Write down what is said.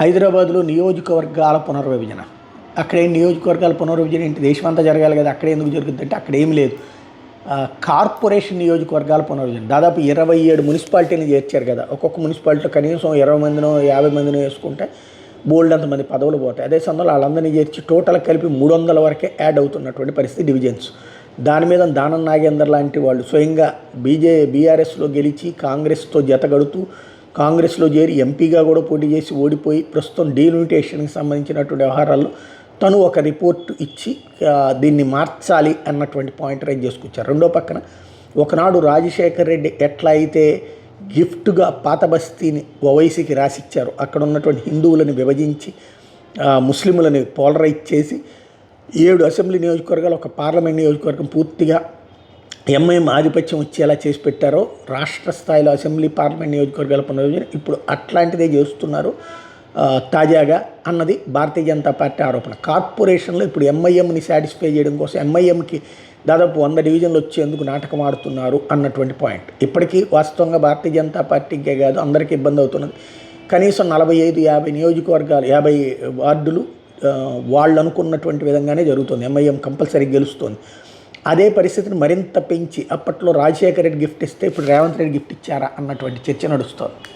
హైదరాబాద్లో నియోజకవర్గాల పునర్విభజన. అక్కడేం నియోజకవర్గాల పునర్విభజన ఏంటి, దేశమంతా జరగాలి కదా, అక్కడ ఎందుకు జరుగుతుందంటే అక్కడ ఏమి లేదు. కార్పొరేషన్ నియోజకవర్గాల పునర్విభజన దాదాపు 27 మున్సిపాలిటీని చేర్చారు కదా. ఒక్కొక్క మున్సిపాలిటీలో కనీసం 20 మందినో 50 మందినో వేసుకుంటే బోల్డ్ అంతమంది పదవులు పోతాయి. అదే సమయంలో వాళ్ళందరినీ చేర్చి టోటల్ కలిపి 300 వరకే యాడ్ అవుతున్నటువంటి పరిస్థితి డివిజన్స్. దాని మీద దానం నాగేందర్ లాంటి వాళ్ళు స్వయంగా బీఆర్ఎస్లో గెలిచి కాంగ్రెస్తో జతగడుతూ కాంగ్రెస్లో చేరి ఎంపీగా కూడా పోటీ చేసి ఓడిపోయి ప్రస్తుతం డీలిమిటేషన్కి సంబంధించినటువంటి వ్యవహారాల్లో తను ఒక రిపోర్ట్ ఇచ్చి దీన్ని మార్చాలి అన్నటువంటి పాయింట్ రైజ్ చేసుకొచ్చారు. రెండో పక్కన ఒకనాడు రాజశేఖర్ రెడ్డి ఎట్లా అయితే గిఫ్ట్గా పాత బస్తీని ఓవైసీకి రాసిచ్చారు, అక్కడ ఉన్నటువంటి హిందువులను విభజించి ముస్లింలని పోలరైజ్ చేసి 7 అసెంబ్లీ నియోజకవర్గాలు ఒక పార్లమెంట్ నియోజకవర్గం పూర్తిగా ఎంఐఎం ఆధిపత్యం వచ్చేలా చేసి పెట్టారో, రాష్ట్ర స్థాయిలో అసెంబ్లీ పార్లమెంట్ నియోజకవర్గాల పునర్విభజన ఇప్పుడు అట్లాంటిదే చేస్తున్నారు తాజాగా అన్నది భారతీయ జనతా పార్టీ ఆరోపణ. కార్పొరేషన్లో ఇప్పుడు ఎంఐఎంని సాటిస్ఫై చేయడం కోసం ఎంఐఎంకి దాదాపు 100 డివిజన్లు వచ్చేందుకు నాటకం ఆడుతున్నారు అన్నటువంటి పాయింట్. ఇప్పటికీ వాస్తవంగా భారతీయ జనతా పార్టీకే కాదు అందరికీ ఇబ్బంది అవుతున్నది. కనీసం 45-50 నియోజకవర్గాలు 50 వార్డులు వాళ్ళు అనుకున్నటువంటి విధంగానే జరుగుతుంది. ఎంఐఎం కంపల్సరీ గెలుస్తుంది. అదే పరిస్థితిని మరింత పెంచి అప్పట్లో రాజశేఖర రెడ్డి గిఫ్ట్ ఇస్తే ఇప్పుడు రేవంత్ రెడ్డి గిఫ్ట్ ఇచ్చారా అన్నటువంటి చర్చ నడుస్తోంది.